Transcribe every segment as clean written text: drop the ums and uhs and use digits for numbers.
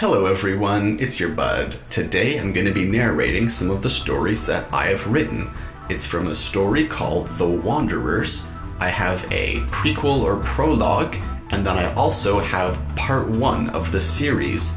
Hello everyone, it's your bud. Today I'm going to be narrating some of the stories that I have written. It's from a story called The Wanderers. I have a prequel or prologue, and then I also have part 1 of the series.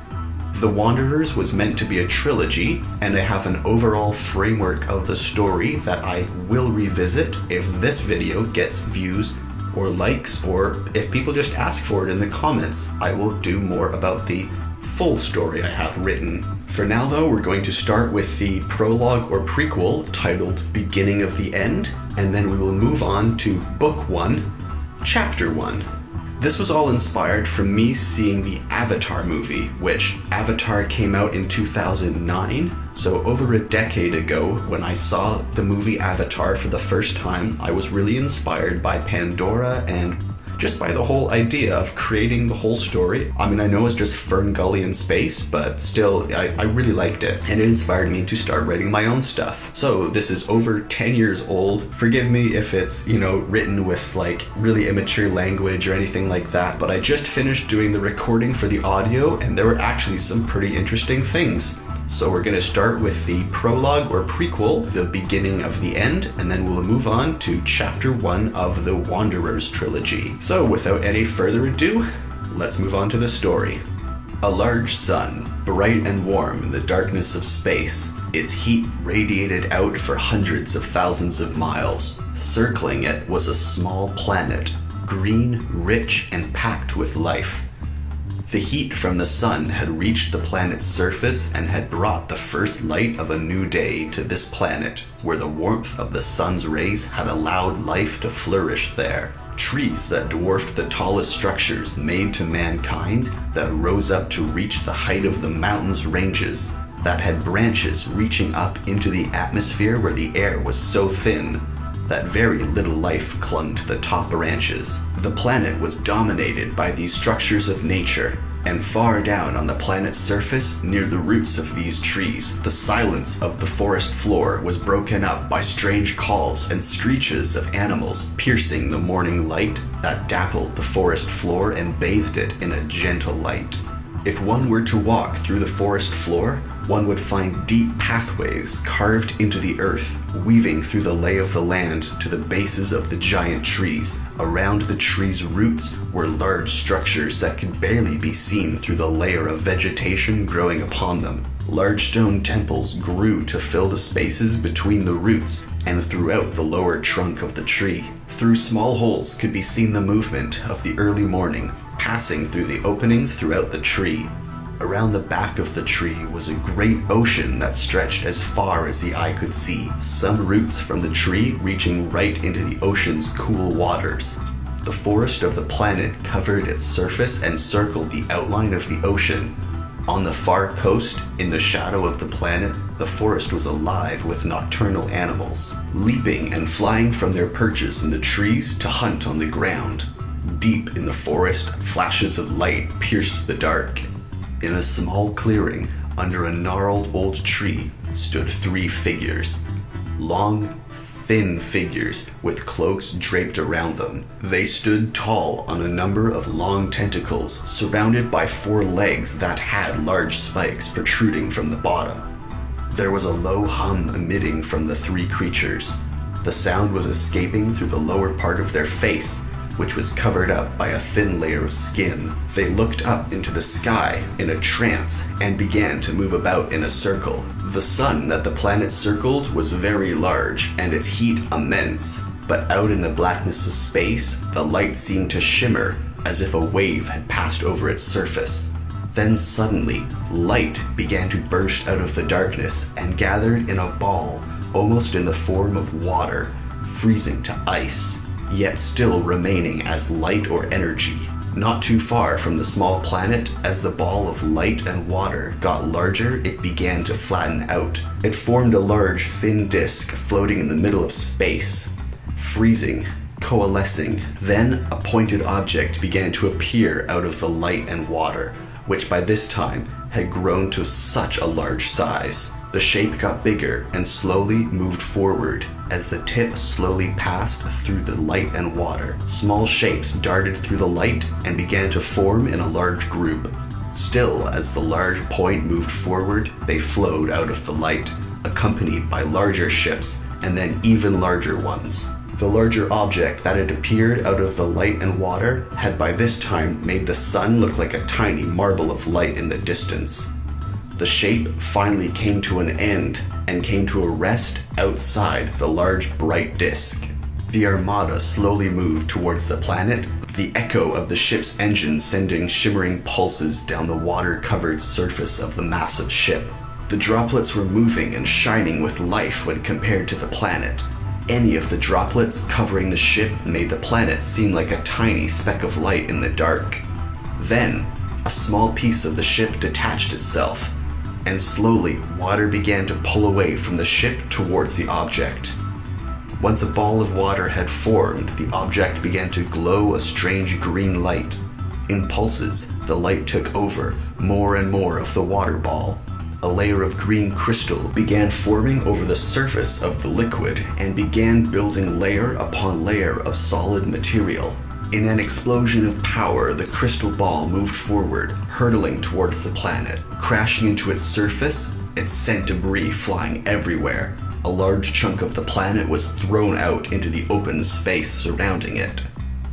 The Wanderers was meant to be a trilogy, and I have an overall framework of the story that I will revisit if this video gets views or likes, or if people just ask for it in the comments. I will do more about the full story I have written. For now though, we're going to start with the prologue or prequel titled Beginning of the End, and then we will move on to Book 1, Chapter 1. This was all inspired from me seeing the Avatar movie, which Avatar came out in 2009, so over a decade ago when I saw the movie Avatar for the first time, I was really inspired by Pandora and just by the whole idea of creating the whole story. I mean, I know it's just Fern Gully in space, but still, I really liked it, and it inspired me to start writing my own stuff. So this is over 10 years old. Forgive me if it's, written with like really immature language or anything like that, but I just finished doing the recording for the audio, and there were actually some pretty interesting things. So we're going to start with the prologue or prequel, The Beginning of the End, and then we'll move on to Chapter 1 of the Wanderers trilogy. So without any further ado, let's move on to the story. A large sun, bright and warm in the darkness of space, its heat radiated out for hundreds of thousands of miles. Circling it was a small planet, green, rich, and packed with life. The heat from the sun had reached the planet's surface and had brought the first light of a new day to this planet, where the warmth of the sun's rays had allowed life to flourish there. Trees that dwarfed the tallest structures made to mankind, that rose up to reach the height of the mountain's ranges, that had branches reaching up into the atmosphere where the air was so thin that very little life clung to the top branches. The planet was dominated by these structures of nature, and far down on the planet's surface, near the roots of these trees, the silence of the forest floor was broken up by strange calls and screeches of animals piercing the morning light that dappled the forest floor and bathed it in a gentle light. If one were to walk through the forest floor, one would find deep pathways carved into the earth, weaving through the lay of the land to the bases of the giant trees. Around the trees' roots were large structures that could barely be seen through the layer of vegetation growing upon them. Large stone temples grew to fill the spaces between the roots and throughout the lower trunk of the tree. Through small holes could be seen the movement of the early morning, passing through the openings throughout the tree. Around the back of the tree was a great ocean that stretched as far as the eye could see, some roots from the tree reaching right into the ocean's cool waters. The forest of the planet covered its surface and circled the outline of the ocean. On the far coast, in the shadow of the planet, the forest was alive with nocturnal animals, leaping and flying from their perches in the trees to hunt on the ground. Deep in the forest, flashes of light pierced the dark. In a small clearing, under a gnarled old tree, stood 3 figures. Long, thin figures with cloaks draped around them. They stood tall on a number of long tentacles, surrounded by 4 legs that had large spikes protruding from the bottom. There was a low hum emitting from the 3 creatures. The sound was escaping through the lower part of their face, which was covered up by a thin layer of skin. They looked up into the sky in a trance and began to move about in a circle. The sun that the planet circled was very large and its heat immense, but out in the blackness of space, the light seemed to shimmer as if a wave had passed over its surface. Then suddenly, light began to burst out of the darkness and gathered in a ball, almost in the form of water, freezing to ice, yet still remaining as light or energy. Not too far from the small planet, as the ball of light and water got larger, it began to flatten out. It formed a large, thin disk floating in the middle of space, freezing, coalescing. Then a pointed object began to appear out of the light and water, which by this time had grown to such a large size. The shape got bigger and slowly moved forward as the tip slowly passed through the light and water. Small shapes darted through the light and began to form in a large group. Still, as the large point moved forward, they flowed out of the light, accompanied by larger ships and then even larger ones. The larger object that had appeared out of the light and water had by this time made the sun look like a tiny marble of light in the distance. The shape finally came to an end and came to a rest outside the large bright disk. The armada slowly moved towards the planet, the echo of the ship's engine sending shimmering pulses down the water-covered surface of the massive ship. The droplets were moving and shining with life when compared to the planet. Any of the droplets covering the ship made the planet seem like a tiny speck of light in the dark. Then, a small piece of the ship detached itself, and slowly water began to pull away from the ship towards the object. Once a ball of water had formed, the object began to glow a strange green light. In pulses, the light took over more and more of the water ball. A layer of green crystal began forming over the surface of the liquid and began building layer upon layer of solid material. In an explosion of power, the crystal ball moved forward, hurtling towards the planet. Crashing into its surface, it sent debris flying everywhere. A large chunk of the planet was thrown out into the open space surrounding it.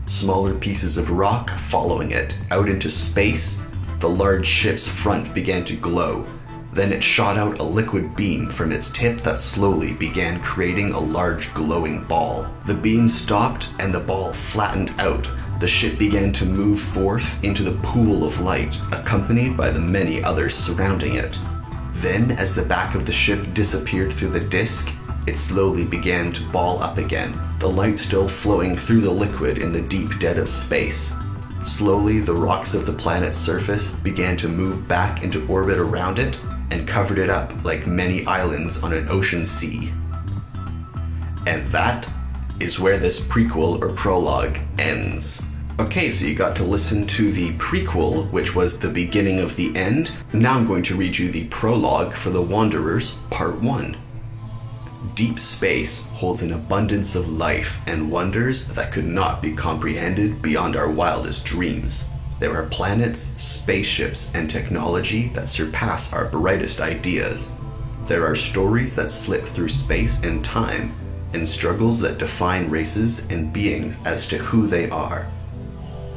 Smaller pieces of rock following it out into space. The large ship's front began to glow. Then it shot out a liquid beam from its tip that slowly began creating a large glowing ball. The beam stopped and the ball flattened out. The ship began to move forth into the pool of light, accompanied by the many others surrounding it. Then, as the back of the ship disappeared through the disk, it slowly began to ball up again, the light still flowing through the liquid in the deep dead of space. Slowly, the rocks of the planet's surface began to move back into orbit around it and covered it up like many islands on an ocean sea. And that is where this prequel or prologue ends. Okay, so you got to listen to the prequel, which was the beginning of the end. Now I'm going to read you the prologue for The Wanderers, Part 1. Deep space holds an abundance of life and wonders that could not be comprehended beyond our wildest dreams. There are planets, spaceships, and technology that surpass our brightest ideas. There are stories that slip through space and time, and struggles that define races and beings as to who they are.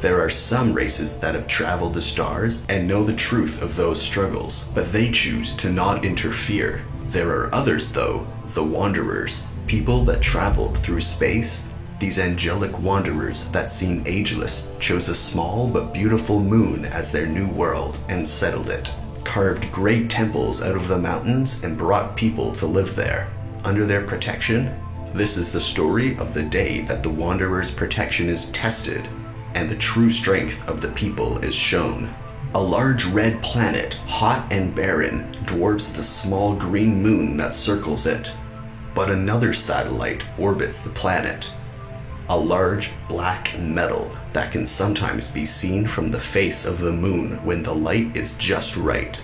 There are some races that have traveled the stars and know the truth of those struggles, but they choose to not interfere. There are others, though, the Wanderers, people that traveled through space. These angelic wanderers that seem ageless chose a small but beautiful moon as their new world and settled it, carved great temples out of the mountains and brought people to live there. Under their protection, this is the story of the day that the Wanderers' protection is tested and the true strength of the people is shown. A large red planet, hot and barren, dwarfs the small green moon that circles it. But another satellite orbits the planet. A large black metal that can sometimes be seen from the face of the moon when the light is just right.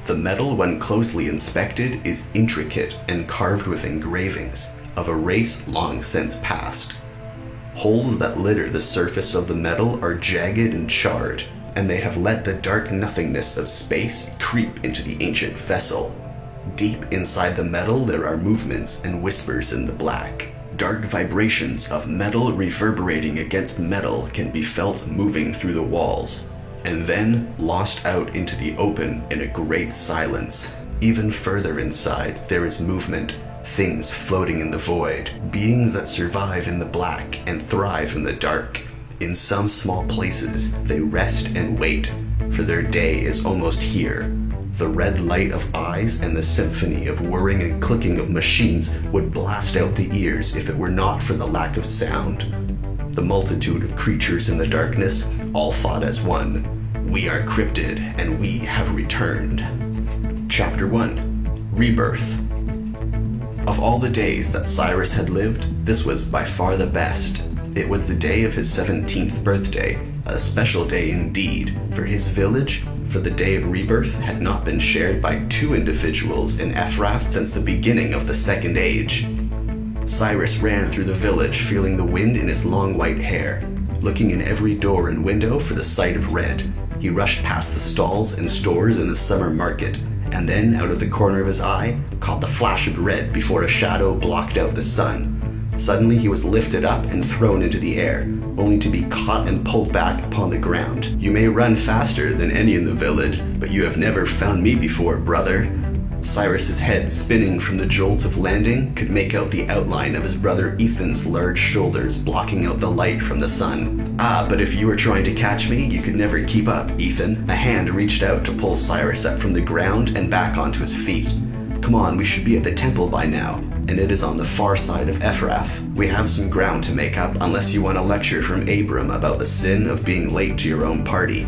The metal, when closely inspected, is intricate and carved with engravings of a race long since past. Holes that litter the surface of the metal are jagged and charred, and they have let the dark nothingness of space creep into the ancient vessel. Deep inside the metal there are movements and whispers in the black. Dark vibrations of metal reverberating against metal can be felt moving through the walls, and then lost out into the open in a great silence. Even further inside there is movement, things floating in the void, beings that survive in the black and thrive in the dark. In some small places they rest and wait, for their day is almost here. The red light of eyes and the symphony of whirring and clicking of machines would blast out the ears if it were not for the lack of sound. The multitude of creatures in the darkness all thought as one. We are Cryptid, and we have returned. Chapter 1. Rebirth. Of all the days that Cyrus had lived, this was by far the best. It was the day of his 17th birthday, a special day indeed, for his village, for the day of rebirth had not been shared by two individuals in Ephrath since the beginning of the Second Age. Cyrus ran through the village, feeling the wind in his long white hair, looking in every door and window for the sight of red. He rushed past the stalls and stores in the summer market, and then, out of the corner of his eye, caught the flash of red before a shadow blocked out the sun. Suddenly he was lifted up and thrown into the air, only to be caught and pulled back upon the ground. "You may run faster than any in the village, but you have never found me before, brother." Cyrus's head, spinning from the jolt of landing, could make out the outline of his brother Ethan's large shoulders blocking out the light from the sun. "Ah, but if you were trying to catch me, you could never keep up, Ethan." A hand reached out to pull Cyrus up from the ground and back onto his feet. "Come on, we should be at the temple by now, and it is on the far side of Ephrath. We have some ground to make up, unless you want a lecture from Abram about the sin of being late to your own party."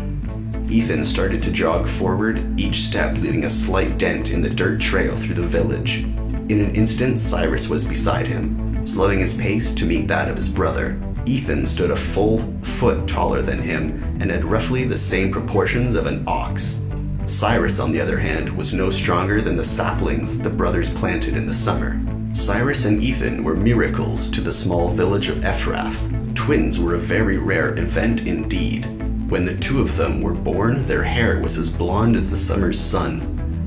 Ethan started to jog forward, each step leaving a slight dent in the dirt trail through the village. In an instant, Cyrus was beside him, slowing his pace to meet that of his brother. Ethan stood a full foot taller than him and had roughly the same proportions of an ox. Cyrus, on the other hand, was no stronger than the saplings the brothers planted in the summer. Cyrus and Ethan were miracles to the small village of Ephrath. Twins were a very rare event indeed. When the two of them were born, their hair was as blonde as the summer's sun.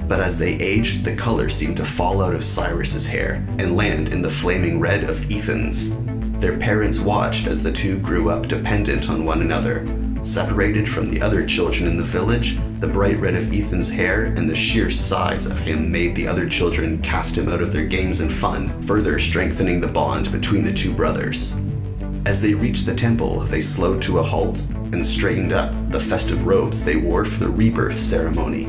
But as they aged, the color seemed to fall out of Cyrus's hair and land in the flaming red of Ethan's. Their parents watched as the two grew up dependent on one another. Separated from the other children in the village, the bright red of Ethan's hair and the sheer size of him made the other children cast him out of their games and fun, further strengthening the bond between the two brothers. As they reached the temple, they slowed to a halt and straightened up the festive robes they wore for the rebirth ceremony.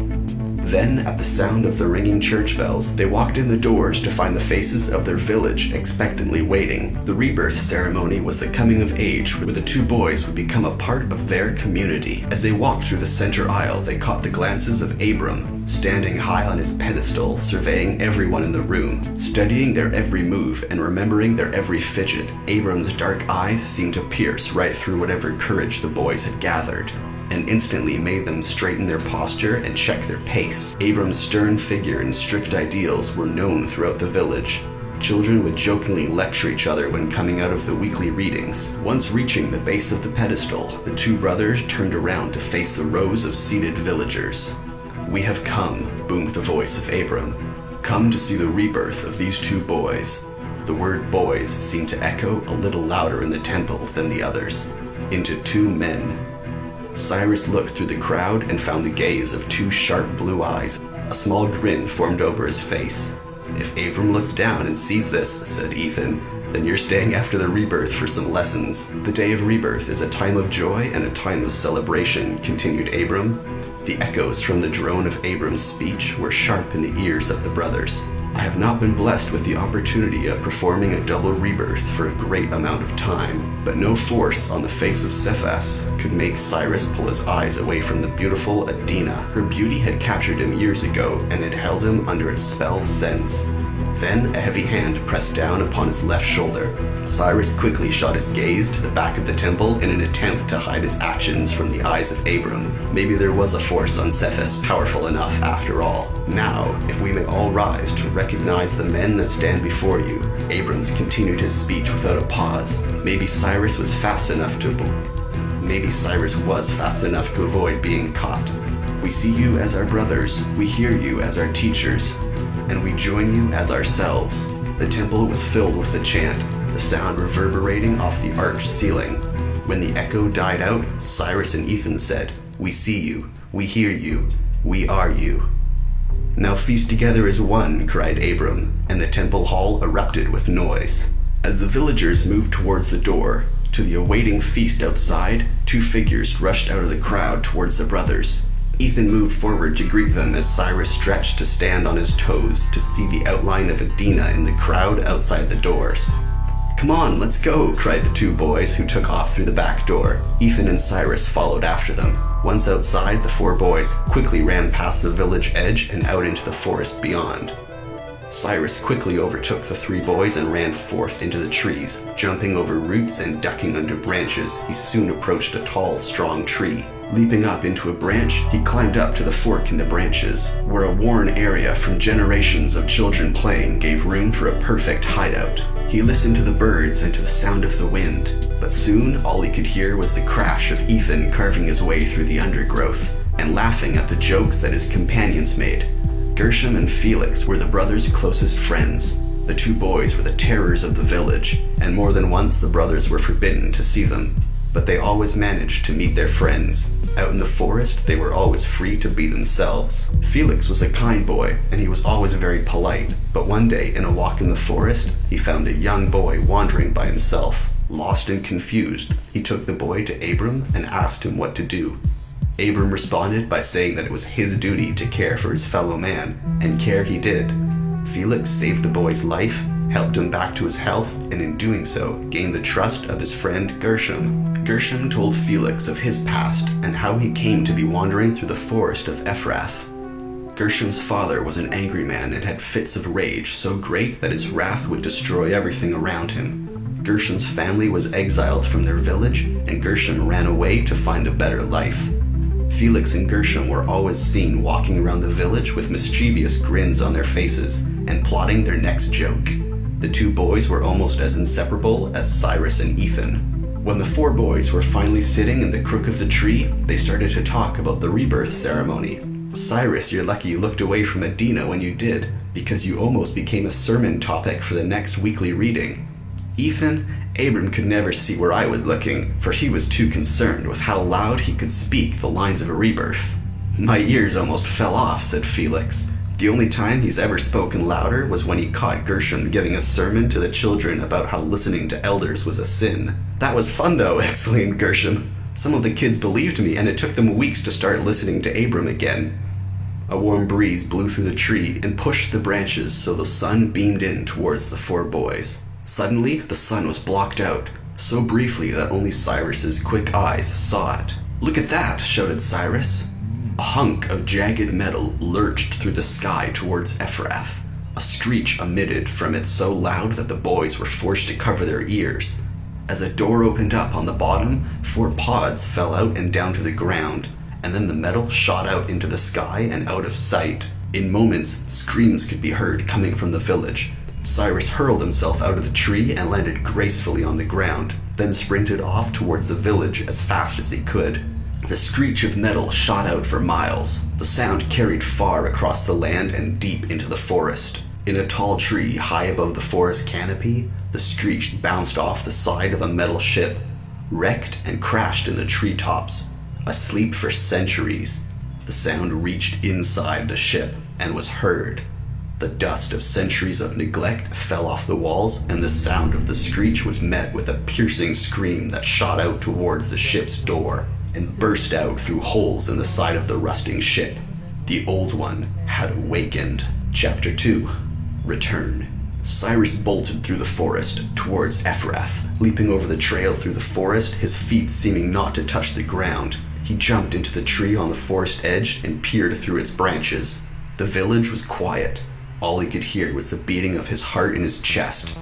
Then, at the sound of the ringing church bells, they walked in the doors to find the faces of their village expectantly waiting. The rebirth ceremony was the coming of age where the two boys would become a part of their community. As they walked through the center aisle, they caught the glances of Abram, standing high on his pedestal, surveying everyone in the room, studying their every move and remembering their every fidget. Abram's dark eyes seemed to pierce right through whatever courage the boys had gathered, and instantly made them straighten their posture and check their pace. Abram's stern figure and strict ideals were known throughout the village. Children would jokingly lecture each other when coming out of the weekly readings. Once reaching the base of the pedestal, the two brothers turned around to face the rows of seated villagers. "We have come," boomed the voice of Abram. "Come to see the rebirth of these two boys." The word boys seemed to echo a little louder in the temple than the others. "Into two men." Cyrus looked through the crowd and found the gaze of two sharp blue eyes. A small grin formed over his face. "If Abram looks down and sees this," said Ethan, "then you're staying after the rebirth for some lessons." "The day of rebirth is a time of joy and a time of celebration," continued Abram. The echoes from the drone of Abram's speech were sharp in the ears of the brothers. "I have not been blessed with the opportunity of performing a double rebirth for a great amount of time, but no force on the face of Cephas could make Cyrus pull his eyes away from the beautiful Adina. Her beauty had captured him years ago and had held him under its spell since." Then a heavy hand pressed down upon his left shoulder. Cyrus quickly shot his gaze to the back of the temple in an attempt to hide his actions from the eyes of Abram. Maybe there was a force on Cephas powerful enough after all. "Now, if we may all rise to recognize the men that stand before you." Abrams continued his speech without a pause. Maybe Cyrus was fast enough to avoid being caught. "We see you as our brothers, we hear you as our teachers, and we join you as ourselves." The temple was filled with the chant, the sound reverberating off the arched ceiling. When the echo died out, Cyrus and Ethan said, "We see you, we hear you, we are you." "Now feast together as one," cried Abram, and the temple hall erupted with noise. As the villagers moved towards the door, to the awaiting feast outside, two figures rushed out of the crowd towards the brothers. Ethan moved forward to greet them as Cyrus stretched to stand on his toes to see the outline of Adina in the crowd outside the doors. "Come on, let's go," cried the two boys, who took off through the back door. Ethan and Cyrus followed after them. Once outside, the four boys quickly ran past the village edge and out into the forest beyond. Cyrus quickly overtook the three boys and ran forth into the trees. Jumping over roots and ducking under branches, he soon approached a tall, strong tree. Leaping up into a branch, he climbed up to the fork in the branches, where a worn area from generations of children playing gave room for a perfect hideout. He listened to the birds and to the sound of the wind, But soon, all he could hear was the crash of Ethan carving his way through the undergrowth, and laughing at the jokes that his companions made. Gershom and Felix were the brothers' closest friends. The two boys were the terrors of the village, and more than once the brothers were forbidden to see them. But they always managed to meet their friends. Out in the forest, they were always free to be themselves. Felix was a kind boy, and he was always very polite. But one day, in a walk in the forest, he found a young boy wandering by himself. Lost and confused, he took the boy to Abram and asked him what to do. Abram responded by saying that it was his duty to care for his fellow man, and care he did. Felix saved the boy's life, helped him back to his health, and in doing so, gained the trust of his friend Gershom. Gershom told Felix of his past and how he came to be wandering through the forest of Ephrath. Gershom's father was an angry man and had fits of rage so great that his wrath would destroy everything around him. Gershom's family was exiled from their village, and Gershom ran away to find a better life. Felix and Gershom were always seen walking around the village with mischievous grins on their faces and plotting their next joke. The two boys were almost as inseparable as Cyrus and Ethan. When the four boys were finally sitting in the crook of the tree, they started to talk about the rebirth ceremony. Cyrus, you're lucky you looked away from Adina when you did, because you almost became a sermon topic for the next weekly reading. Ethan, Abram could never see where I was looking, for he was too concerned with how loud he could speak the lines of a rebirth. My ears almost fell off, said Felix. The only time he's ever spoken louder was when he caught Gershom giving a sermon to the children about how listening to elders was a sin. That was fun though, exclaimed Gershom. Some of the kids believed me, and it took them weeks to start listening to Abram again. A warm breeze blew through the tree and pushed the branches so the sun beamed in towards the four boys. Suddenly, the sun was blocked out, so briefly that only Cyrus's quick eyes saw it. Look at that, shouted Cyrus. A hunk of jagged metal lurched through the sky towards Ephrath. A screech emitted from it so loud that the boys were forced to cover their ears. As a door opened up on the bottom, 4 pods fell out and down to the ground, and then the metal shot out into the sky and out of sight. In moments, screams could be heard coming from the village. Cyrus hurled himself out of the tree and landed gracefully on the ground, then sprinted off towards the village as fast as he could. The screech of metal shot out for miles. The sound carried far across the land and deep into the forest. In a tall tree high above the forest canopy, the screech bounced off the side of a metal ship, wrecked and crashed in the treetops. Asleep for centuries, the sound reached inside the ship and was heard. The dust of centuries of neglect fell off the walls, and the sound of the screech was met with a piercing scream that shot out towards the ship's door and burst out through holes in the side of the rusting ship. The Old One had awakened. Chapter 2. Return. Cyrus bolted through the forest towards Ephrath, leaping over the trail through the forest, his feet seeming not to touch the ground. He jumped into the tree on the forest edge and peered through its branches. The village was quiet. All he could hear was the beating of his heart in his chest.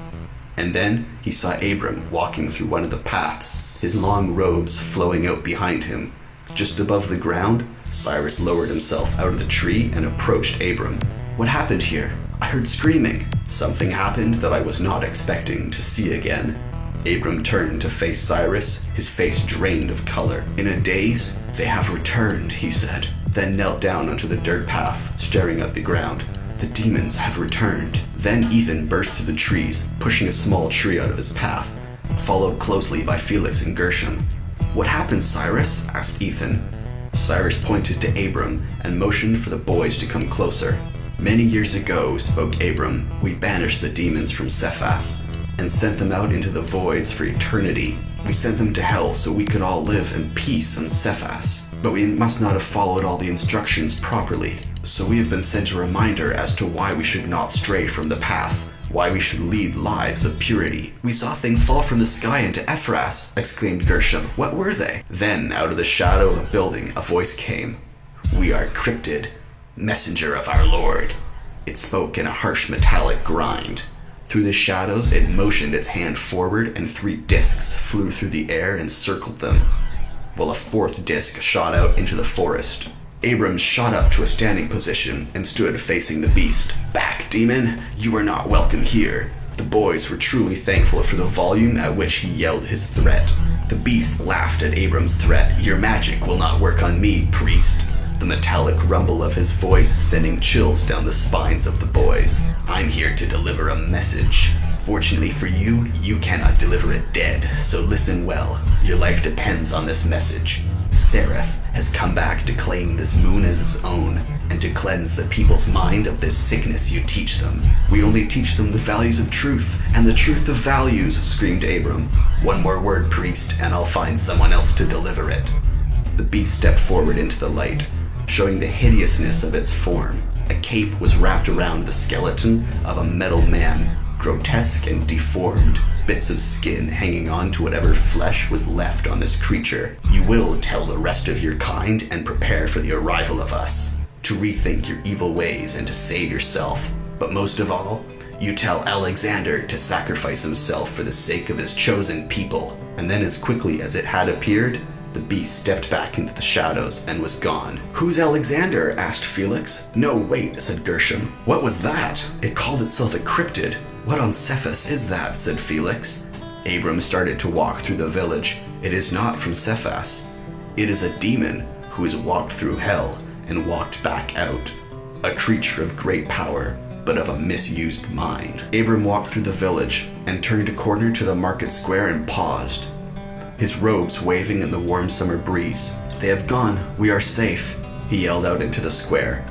And then he saw Abram walking through one of the paths, his long robes flowing out behind him. Just above the ground, Cyrus lowered himself out of the tree and approached Abram. What happened here? I heard screaming. Something happened that I was not expecting to see again. Abram turned to face Cyrus, his face drained of color. In a daze, they have returned, he said, then knelt down onto the dirt path, staring at the ground. The demons have returned. Then Ethan burst through the trees, pushing a small tree out of his path, followed closely by Felix and Gershom. What happened, Cyrus? Asked Ethan. Cyrus pointed to Abram and motioned for the boys to come closer. Many years ago, spoke Abram, we banished the demons from Cephas and sent them out into the voids for eternity. We sent them to hell so we could all live in peace on Cephas. But we must not have followed all the instructions properly. So we have been sent a reminder as to why we should not stray from the path, why we should lead lives of purity. We saw things fall from the sky into Ephras, exclaimed Gershom. What were they? Then, out of the shadow of a building, a voice came. We are Cryptid, messenger of our Lord. It spoke in a harsh metallic grind. Through the shadows, it motioned its hand forward, and 3 discs flew through the air and circled them, while a 4th disc shot out into the forest. Abram shot up to a standing position and stood facing the beast. Back, demon! You are not welcome here. The boys were truly thankful for the volume at which he yelled his threat. The beast laughed at Abram's threat. "Your magic will not work on me, priest." The metallic rumble of his voice sending chills down the spines of the boys. "I'm here to deliver a message. Fortunately for you, you cannot deliver it dead, so listen well. Your life depends on this message. Seraph has come back to claim this moon as his own, and to cleanse the people's mind of this sickness you teach them. We only teach them the values of truth, and the truth of values," screamed Abram. "One more word, priest, and I'll find someone else to deliver it." The beast stepped forward into the light, showing the hideousness of its form. A cape was wrapped around the skeleton of a metal man, grotesque and deformed, bits of skin hanging on to whatever flesh was left on this creature. "You will tell the rest of your kind and prepare for the arrival of us, to rethink your evil ways and to save yourself. But most of all, you tell Alexander to sacrifice himself for the sake of his chosen people." And then as quickly as it had appeared, the beast stepped back into the shadows and was gone. "Who's Alexander?" asked Felix. "No, wait," said Gershom. "What was that? It called itself a cryptid. What on Cephas is that?" said Felix. Abram started to walk through the village. "It is not from Cephas. It is a demon who has walked through hell and walked back out. A creature of great power, but of a misused mind." Abram walked through the village and turned a corner to the market square and paused, his robes waving in the warm summer breeze. "They have gone. We are safe," he yelled out into the square.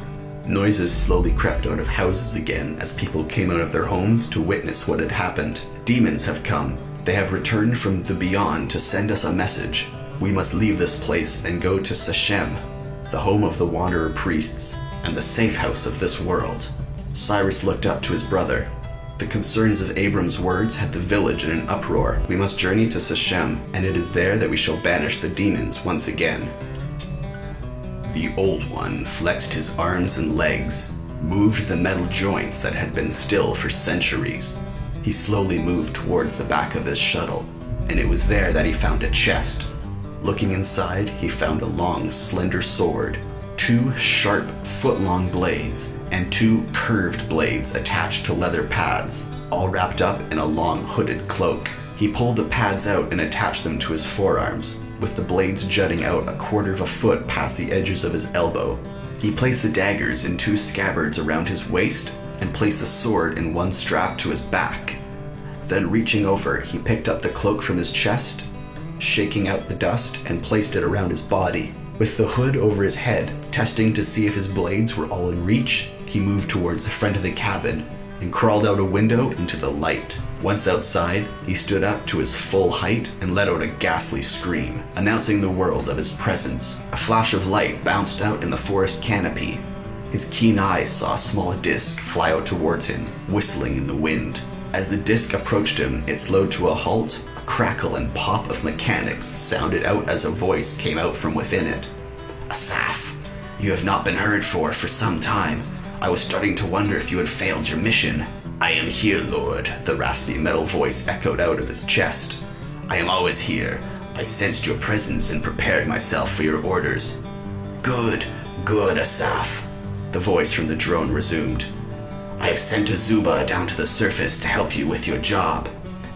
Noises slowly crept out of houses again as people came out of their homes to witness what had happened. "Demons have come. They have returned from the beyond to send us a message. We must leave this place and go to Sichem, the home of the wanderer priests, and the safe house of this world." Cyrus looked up to his brother. The concerns of Abram's words had the village in an uproar. "We must journey to Sichem, and it is there that we shall banish the demons once again." The Old One flexed his arms and legs, moved the metal joints that had been still for centuries. He slowly moved towards the back of his shuttle, and it was there that he found a chest. Looking inside, he found a long, slender sword, 2 sharp, foot-long blades, and 2 curved blades attached to leather pads, all wrapped up in a long hooded cloak. He pulled the pads out and attached them to his forearms, with the blades jutting out a quarter of a foot past the edges of his elbow. He placed the daggers in 2 scabbards around his waist and placed the sword in one strap to his back. Then reaching over, he picked up the cloak from his chest, shaking out the dust, and placed it around his body. With the hood over his head, testing to see if his blades were all in reach, he moved towards the front of the cabin and crawled out a window into the light. Once outside, he stood up to his full height and let out a ghastly scream, announcing the world of his presence. A flash of light bounced out in the forest canopy. His keen eyes saw a small disc fly out towards him, whistling in the wind. As the disc approached him, it slowed to a halt. A crackle and pop of mechanics sounded out as a voice came out from within it. "Asaph, you have not been heard for some time. I was starting to wonder if you had failed your mission." "I am here, Lord," the raspy metal voice echoed out of his chest. "I am always here. I sensed your presence and prepared myself for your orders." Good, Asaph," the voice from the drone resumed. "I have sent a Zuba down to the surface to help you with your job,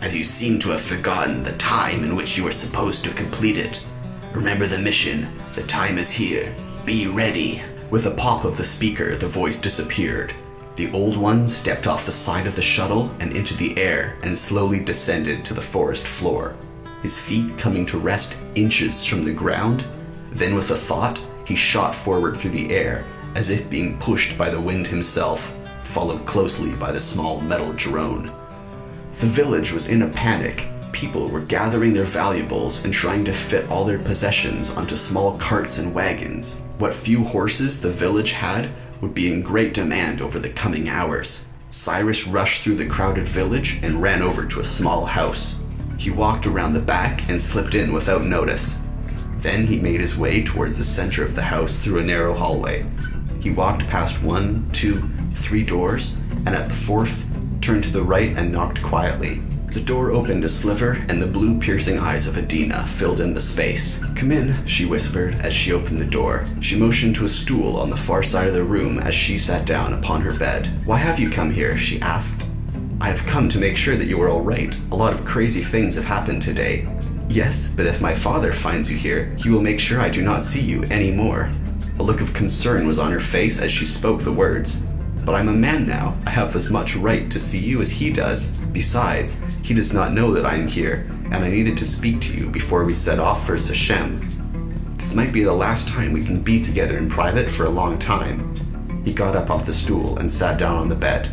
as you seem to have forgotten the time in which you were supposed to complete it. Remember the mission. The time is here. Be ready." With a pop of the speaker, the voice disappeared. The Old One stepped off the side of the shuttle and into the air and slowly descended to the forest floor, his feet coming to rest inches from the ground. Then with a thought, he shot forward through the air, as if being pushed by the wind himself, followed closely by the small metal drone. The village was in a panic. People were gathering their valuables and trying to fit all their possessions onto small carts and wagons. What few horses the village had would be in great demand over the coming hours. Cyrus rushed through the crowded village and ran over to a small house. He walked around the back and slipped in without notice. Then he made his way towards the center of the house through a narrow hallway. He walked past 1, 2, 3 doors, and at the 4th, turned to the right and knocked quietly. The door opened a sliver, and the blue piercing eyes of Adina filled in the space. "Come in," she whispered as she opened the door. She motioned to a stool on the far side of the room as she sat down upon her bed. "Why have you come here?" she asked. I have come to make sure that you are all right. A lot of crazy things have happened today. Yes, but if my father finds you here, he will make sure I do not see you anymore. A look of concern was on her face as she spoke the words. But I'm a man now. I have as much right to see you as he does. Besides, he does not know that I am here, and I needed to speak to you before we set off for Sachem. This might be the last time we can be together in private for a long time. He got up off the stool and sat down on the bed.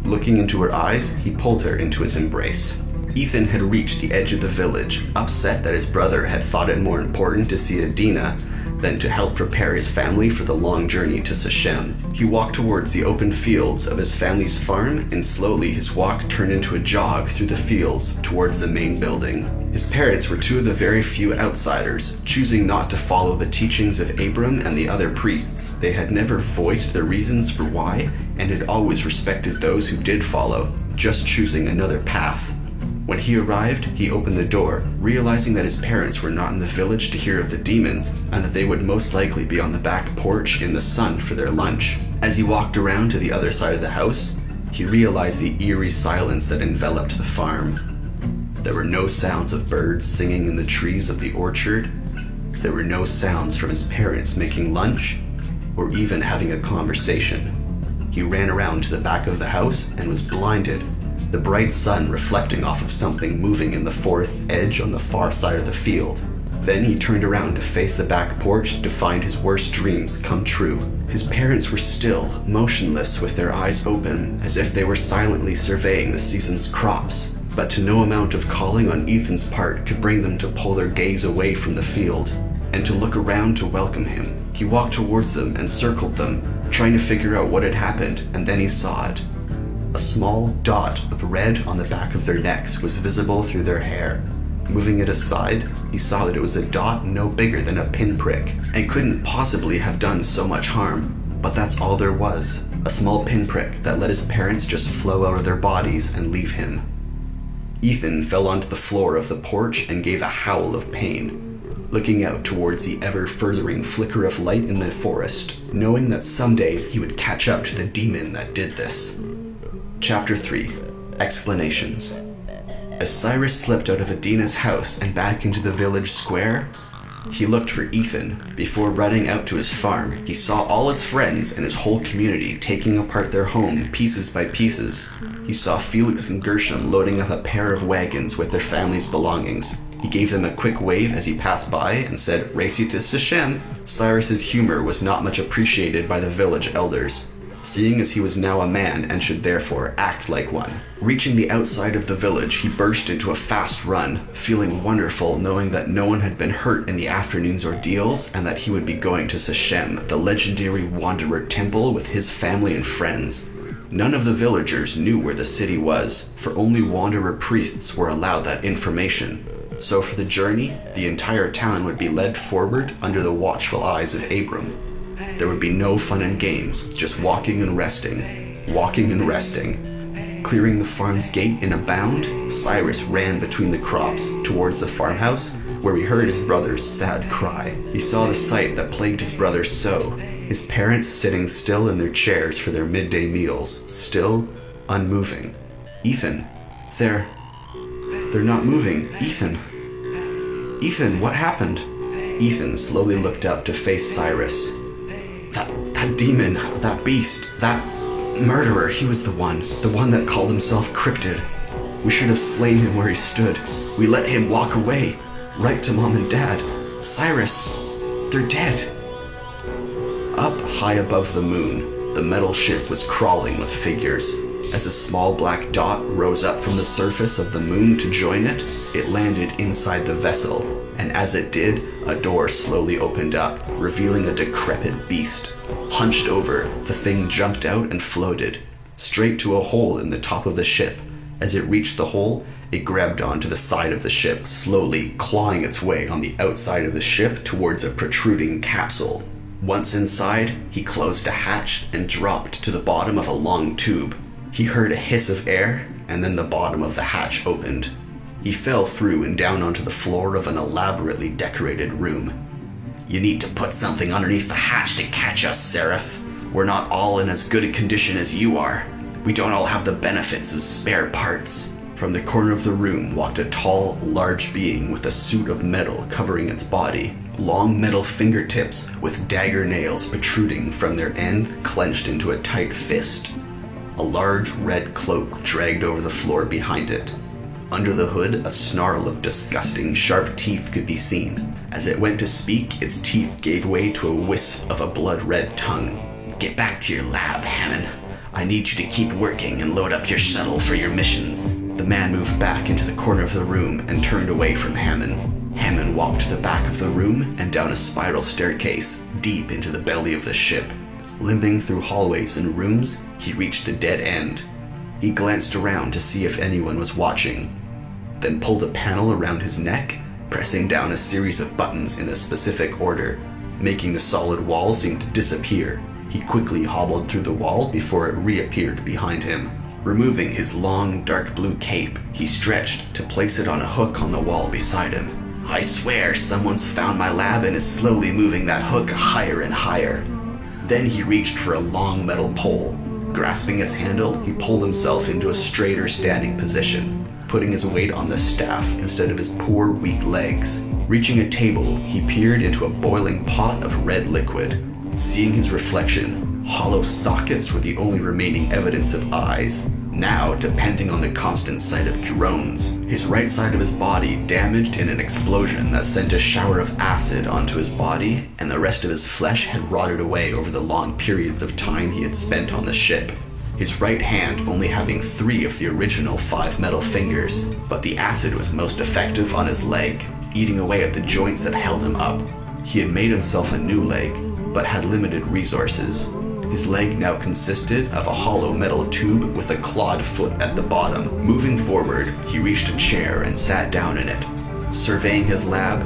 Looking into her eyes, he pulled her into his embrace. Ethan had reached the edge of the village, upset that his brother had thought it more important to see Adina than to help prepare his family for the long journey to Sachem. He walked towards the open fields of his family's farm, and slowly his walk turned into a jog through the fields towards the main building. His parents were two of the very few outsiders, choosing not to follow the teachings of Abram and the other priests. They had never voiced their reasons for why, and had always respected those who did follow, just choosing another path. When he arrived, he opened the door, realizing that his parents were not in the village to hear of the demons, and that they would most likely be on the back porch in the sun for their lunch. As he walked around to the other side of the house, he realized the eerie silence that enveloped the farm. There were no sounds of birds singing in the trees of the orchard. There were no sounds from his parents making lunch, or even having a conversation. He ran around to the back of the house and was blinded, the bright sun reflecting off of something moving in the forest's edge on the far side of the field. Then he turned around to face the back porch to find his worst dreams come true. His parents were still, motionless with their eyes open, as if they were silently surveying the season's crops. But to no amount of calling on Ethan's part could bring them to pull their gaze away from the field, and to look around to welcome him. He walked towards them and circled them, trying to figure out what had happened, and then he saw it. A small dot of red on the back of their necks was visible through their hair. Moving it aside, he saw that it was a dot no bigger than a pinprick, and couldn't possibly have done so much harm. But that's all there was, a small pinprick that let his parents just flow out of their bodies and leave him. Ethan fell onto the floor of the porch and gave a howl of pain, looking out towards the ever-furthering flicker of light in the forest, knowing that someday he would catch up to the demon that did this. Chapter 3. Explanations. As Cyrus slipped out of Adina's house and back into the village square, he looked for Ethan. Before running out to his farm, he saw all his friends and his whole community taking apart their home pieces by pieces. He saw Felix and Gershom loading up a pair of wagons with their family's belongings. He gave them a quick wave as he passed by and said, "Race you to Sachem." Cyrus's humor was not much appreciated by the village elders, seeing as he was now a man and should therefore act like one. Reaching the outside of the village, he burst into a fast run, feeling wonderful knowing that no one had been hurt in the afternoon's ordeals and that he would be going to Sachem, the legendary Wanderer Temple, with his family and friends. None of the villagers knew where the city was, for only Wanderer priests were allowed that information. So for the journey, the entire town would be led forward under the watchful eyes of Abram. There would be no fun and games, just walking and resting. Clearing the farm's gate in a bound, Cyrus ran between the crops towards the farmhouse, where he heard his brother's sad cry. He saw the sight that plagued his brother so, his parents sitting still in their chairs for their midday meals, still, unmoving. Ethan, they're not moving. Ethan, what happened? Ethan slowly looked up to face Cyrus. That demon, that beast, that murderer, he was the one that called himself Cryptid. We should have slain him where he stood. We let him walk away, right to Mom and Dad. Cyrus, they're dead. Up high above the moon, the metal ship was crawling with figures. As a small black dot rose up from the surface of the moon to join it, it landed inside the vessel, and as it did, a door slowly opened up, revealing a decrepit beast. Hunched over, the thing jumped out and floated, straight to a hole in the top of the ship. As it reached the hole, it grabbed onto the side of the ship, slowly clawing its way on the outside of the ship towards a protruding capsule. Once inside, he closed a hatch and dropped to the bottom of a long tube. He heard a hiss of air, and then the bottom of the hatch opened. He fell through and down onto the floor of an elaborately decorated room. "You need to put something underneath the hatch to catch us, Seraph. We're not all in as good a condition as you are." We don't all have the benefits of spare parts. From the corner of the room walked a tall, large being with a suit of metal covering its body, long metal fingertips with dagger nails protruding from their end clenched into a tight fist. A large red cloak dragged over the floor behind it. Under the hood, a snarl of disgusting, sharp teeth could be seen. As it went to speak, its teeth gave way to a wisp of a blood-red tongue. "Get back to your lab, Hammond. I need you to keep working and load up your shuttle for your missions." The man moved back into the corner of the room and turned away from Hammond. Hammond walked to the back of the room and down a spiral staircase, deep into the belly of the ship. Limping through hallways and rooms, he reached a dead end. He glanced around to see if anyone was watching, then pulled a panel around his neck, pressing down a series of buttons in a specific order, making the solid wall seem to disappear. He quickly hobbled through the wall before it reappeared behind him. Removing his long, dark blue cape, he stretched to place it on a hook on the wall beside him. "I swear someone's found my lab and is slowly moving that hook higher and higher." Then he reached for a long metal pole. Grasping its handle, he pulled himself into a straighter standing position, putting his weight on the staff instead of his poor, weak legs. Reaching a table, he peered into a boiling pot of red liquid. Seeing his reflection, hollow sockets were the only remaining evidence of eyes, now depending on the constant sight of drones. His right side of his body damaged in an explosion that sent a shower of acid onto his body, and the rest of his flesh had rotted away over the long periods of time he had spent on the ship. His right hand only having 3 of the original 5 metal fingers, but the acid was most effective on his leg, eating away at the joints that held him up. He had made himself a new leg, but had limited resources. His leg now consisted of a hollow metal tube with a clawed foot at the bottom. Moving forward, he reached a chair and sat down in it. Surveying his lab,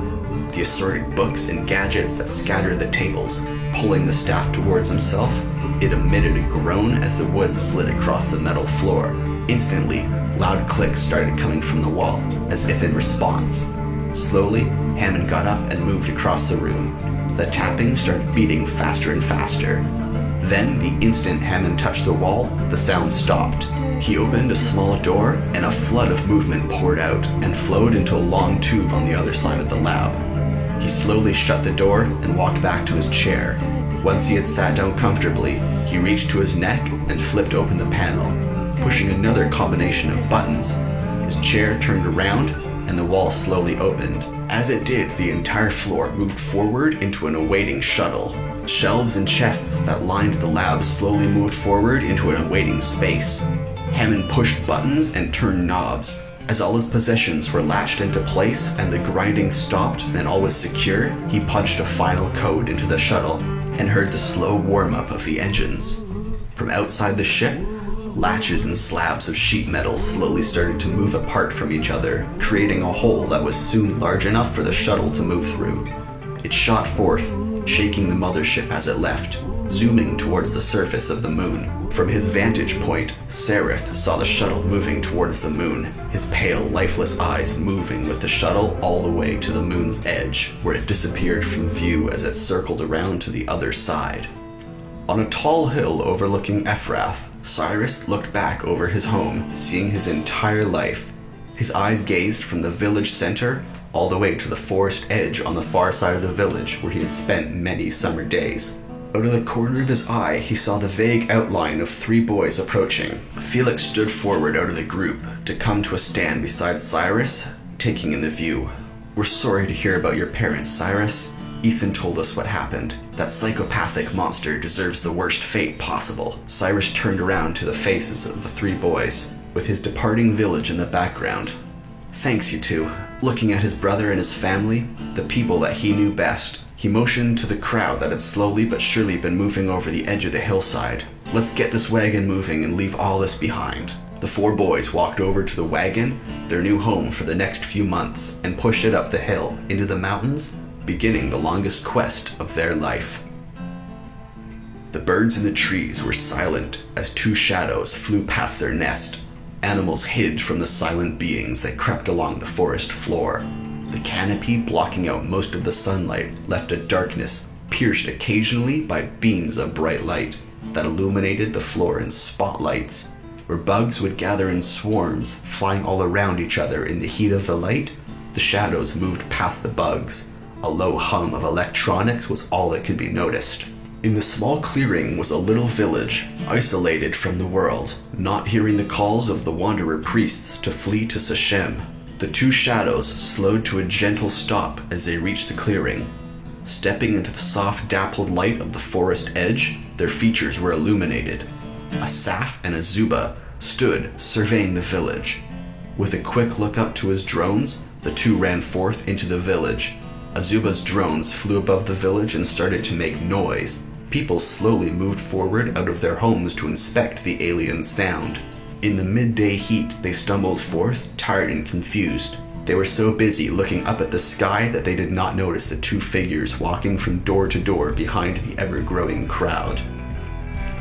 the assorted books and gadgets that scattered the tables, pulling the staff towards himself, it emitted a groan as the wood slid across the metal floor. Instantly, loud clicks started coming from the wall, as if in response. Slowly, Hammond got up and moved across the room. The tapping started beating faster and faster. Then, the instant Hammond touched the wall, the sound stopped. He opened a small door, and a flood of movement poured out and flowed into a long tube on the other side of the lab. He slowly shut the door and walked back to his chair. Once he had sat down comfortably, he reached to his neck and flipped open the panel. Pushing another combination of buttons, his chair turned around and the wall slowly opened. As it did, the entire floor moved forward into an awaiting shuttle. Shelves and chests that lined the lab slowly moved forward into an awaiting space. Hammond pushed buttons and turned knobs. As all his possessions were latched into place and the grinding stopped and all was secure, he punched a final code into the shuttle and heard the slow warm-up of the engines. From outside the ship, latches and slabs of sheet metal slowly started to move apart from each other, creating a hole that was soon large enough for the shuttle to move through. It shot forth, shaking the mothership as it left, zooming towards the surface of the moon. From his vantage point, Sereth saw the shuttle moving towards the moon, his pale, lifeless eyes moving with the shuttle all the way to the moon's edge, where it disappeared from view as it circled around to the other side. On a tall hill overlooking Ephrath, Cyrus looked back over his home, seeing his entire life. His eyes gazed from the village center all the way to the forest edge on the far side of the village where he had spent many summer days. Out of the corner of his eye, he saw the vague outline of 3 boys approaching. Felix stood forward out of the group to come to a stand beside Cyrus, taking in the view. "We're sorry to hear about your parents, Cyrus. Ethan told us what happened. That psychopathic monster deserves the worst fate possible." Cyrus turned around to the faces of the 3 boys, with his departing village in the background. "Thanks, you two." Looking at his brother and his family, the people that he knew best, he motioned to the crowd that had slowly but surely been moving over the edge of the hillside. "Let's get this wagon moving and leave all this behind." The 4 boys walked over to the wagon, their new home for the next few months, and pushed it up the hill into the mountains, beginning the longest quest of their life. The birds in the trees were silent as 2 shadows flew past their nest. Animals hid from the silent beings that crept along the forest floor. The canopy blocking out most of the sunlight left a darkness pierced occasionally by beams of bright light that illuminated the floor in spotlights. where bugs would gather in swarms, flying all around each other in the heat of the light, the shadows moved past the bugs. A low hum of electronics was all that could be noticed. In the small clearing was a little village, isolated from the world, not hearing the calls of the wanderer priests to flee to Sachem. The two shadows slowed to a gentle stop as they reached the clearing. Stepping into the soft dappled light of the forest edge, their features were illuminated. A Saf and a Zuba stood surveying the village. With a quick look up to his drones, the two ran forth into the village. Azuba's drones flew above the village and started to make noise. People slowly moved forward out of their homes to inspect the alien sound. In the midday heat, they stumbled forth, tired and confused. They were so busy looking up at the sky that they did not notice the two figures walking from door to door behind the ever-growing crowd.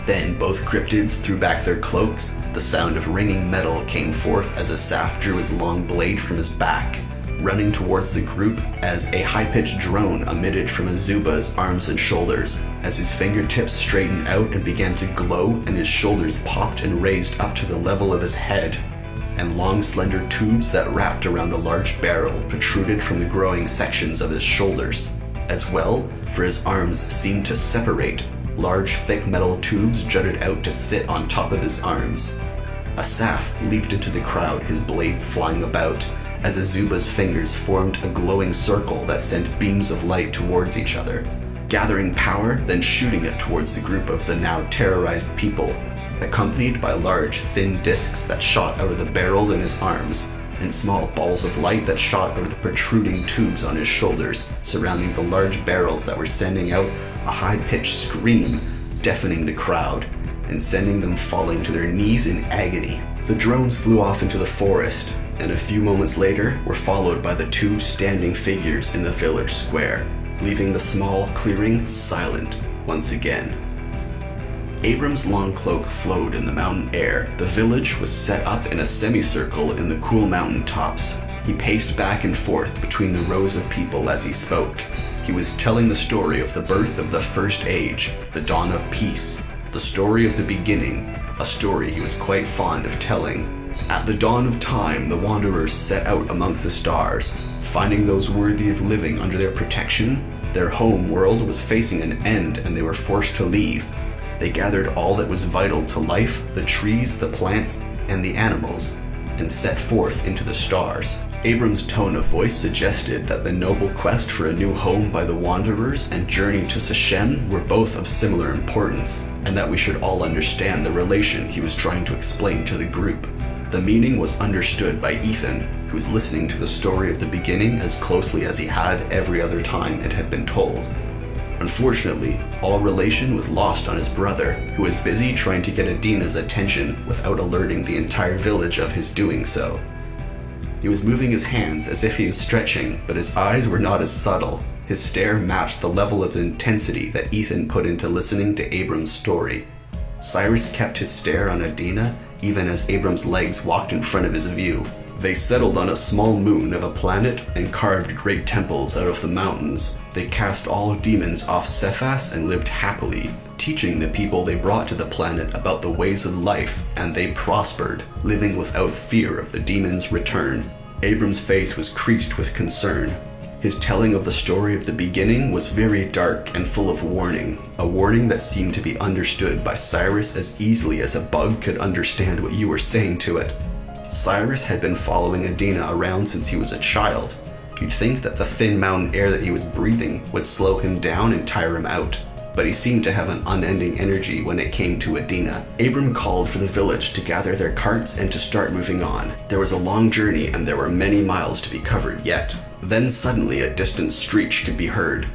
Then both cryptids threw back their cloaks. The sound of ringing metal came forth as Asaf drew his long blade from his back, running towards the group as a high-pitched drone emitted from Azuba's arms and shoulders, as his fingertips straightened out and began to glow and his shoulders popped and raised up to the level of his head, and long slender tubes that wrapped around a large barrel protruded from the growing sections of his shoulders. As well, for his arms seemed to separate, large thick metal tubes jutted out to sit on top of his arms. Asaf leaped into the crowd, his blades flying about, as Azuba's fingers formed a glowing circle that sent beams of light towards each other, gathering power, then shooting it towards the group of the now terrorized people, accompanied by large, thin discs that shot out of the barrels in his arms, and small balls of light that shot out of the protruding tubes on his shoulders, surrounding the large barrels that were sending out a high-pitched scream, deafening the crowd, and sending them falling to their knees in agony. The drones flew off into the forest, and a few moments later were followed by the two standing figures in the village square, leaving the small clearing silent once again. Abram's long cloak flowed in the mountain air. The village was set up in a semicircle in the cool mountain tops. He paced back and forth between the rows of people as he spoke. He was telling the story of the birth of the first age, the dawn of peace, the story of the beginning, a story he was quite fond of telling. At the dawn of time, the wanderers set out amongst the stars, finding those worthy of living under their protection. Their home world was facing an end and they were forced to leave. They gathered all that was vital to life, the trees, the plants, and the animals, and set forth into the stars. Abram's tone of voice suggested that the noble quest for a new home by the wanderers and journey to Sachem were both of similar importance, and that we should all understand the relation he was trying to explain to the group. The meaning was understood by Ethan, who was listening to the story of the beginning as closely as he had every other time it had been told. Unfortunately, all relation was lost on his brother, who was busy trying to get Adina's attention without alerting the entire village of his doing so. He was moving his hands as if he was stretching, but his eyes were not as subtle. His stare matched the level of intensity that Ethan put into listening to Abram's story. Cyrus kept his stare on Adina, even as Abram's legs walked in front of his view. They settled on a small moon of a planet and carved great temples out of the mountains. They cast all demons off Cephas and lived happily, teaching the people they brought to the planet about the ways of life, and they prospered, living without fear of the demons' return. Abram's face was creased with concern. His telling of the story of the beginning was very dark and full of warning, a warning that seemed to be understood by Cyrus as easily as a bug could understand what you were saying to it. Cyrus had been following Adina around since he was a child. You'd think that the thin mountain air that he was breathing would slow him down and tire him out, but he seemed to have an unending energy when it came to Adina. Abram called for the village to gather their carts and to start moving on. There was a long journey and there were many miles to be covered yet. Then suddenly a distant screech could be heard.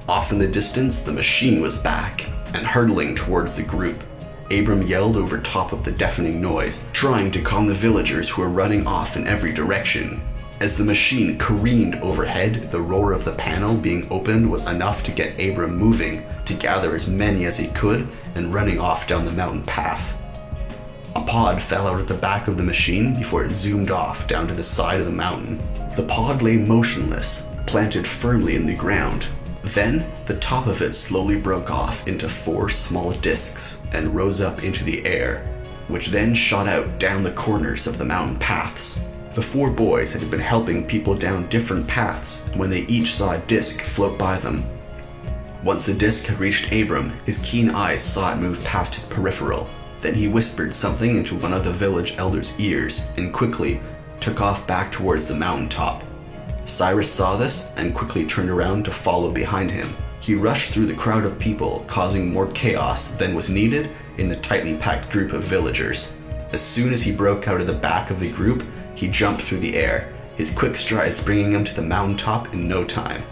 Off in the distance, the machine was back and hurtling towards the group. Abram yelled over top of the deafening noise, trying to calm the villagers who were running off in every direction. As the machine careened overhead, the roar of the panel being opened was enough to get Abram moving, to gather as many as he could, and running off down the mountain path. A pod fell out of the back of the machine before it zoomed off down to the side of the mountain. The pod lay motionless, planted firmly in the ground. Then, the top of it slowly broke off into 4 small discs and rose up into the air. which then shot out down the corners of the mountain paths. The four boys had been helping people down different paths when they each saw a disc float by them. Once the disc had reached Abram, his keen eyes saw it move past his peripheral. Then he whispered something into one of the village elders' ears and quickly took off back towards the mountaintop. Cyrus saw this and quickly turned around to follow behind him. He rushed through the crowd of people, causing more chaos than was needed in the tightly packed group of villagers. As soon as he broke out of the back of the group, he jumped through the air, his quick strides bringing him to the mountaintop in no time.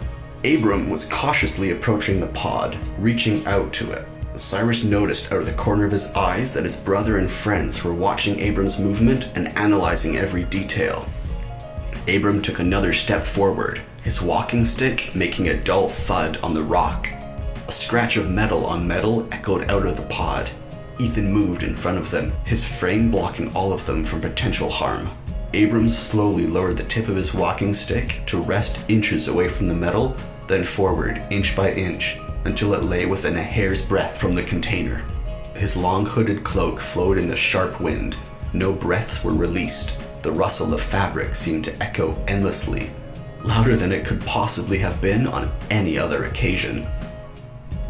Abram was cautiously approaching the pod, reaching out to it. Cyrus noticed out of the corner of his eyes that his brother and friends were watching Abram's movement and analyzing every detail. Abram took another step forward, his walking stick making a dull thud on the rock. A scratch of metal on metal echoed out of the pod. Ethan moved in front of them, his frame blocking all of them from potential harm. Abram slowly lowered the tip of his walking stick to rest inches away from the metal, then forward inch by inch until it lay within a hair's breadth from the container. His long hooded cloak flowed in the sharp wind. No breaths were released. The rustle of fabric seemed to echo endlessly, louder than it could possibly have been on any other occasion.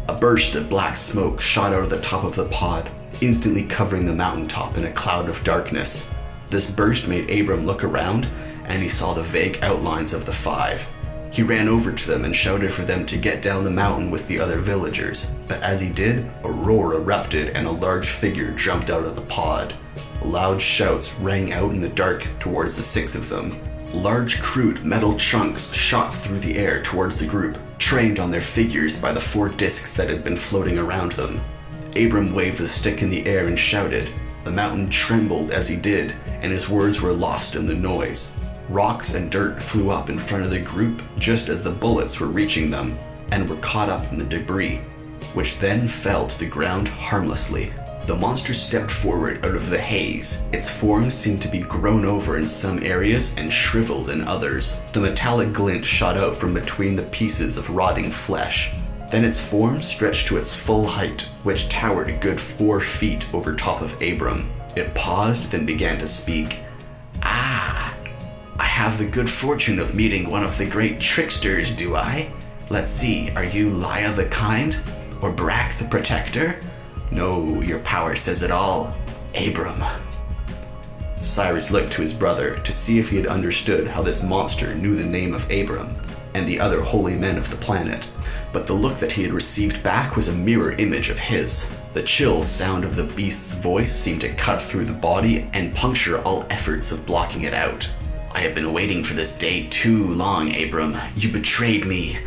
A burst of black smoke shot out of the top of the pod, instantly covering the mountaintop in a cloud of darkness. This burst made Abram look around, and he saw the vague outlines of the five. He ran over to them and shouted for them to get down the mountain with the other villagers, but as he did, a roar erupted and a large figure jumped out of the pod. Loud shouts rang out in the dark towards the six of them. Large crude metal chunks shot through the air towards the group, trained on their figures by the four discs that had been floating around them. Abram waved the stick in the air and shouted. The mountain trembled as he did, and his words were lost in the noise. Rocks and dirt flew up in front of the group just as the bullets were reaching them, and were caught up in the debris, which then fell to the ground harmlessly. The monster stepped forward out of the haze. Its form seemed to be grown over in some areas and shriveled in others. The metallic glint shot out from between the pieces of rotting flesh. Then its form stretched to its full height, which towered a good 4 feet over top of Abram. It paused, then began to speak. I have the good fortune of meeting one of the great tricksters, do I? Let's see, are you Laya the Kind? Or Brack the Protector? No, your power says it all. Abram. Cyrus looked to his brother to see if he had understood how this monster knew the name of Abram and the other holy men of the planet, but the look that he had received back was a mirror image of his. The chill sound of the beast's voice seemed to cut through the body and puncture all efforts of blocking it out. I have been waiting for this day too long, Abram. You betrayed me.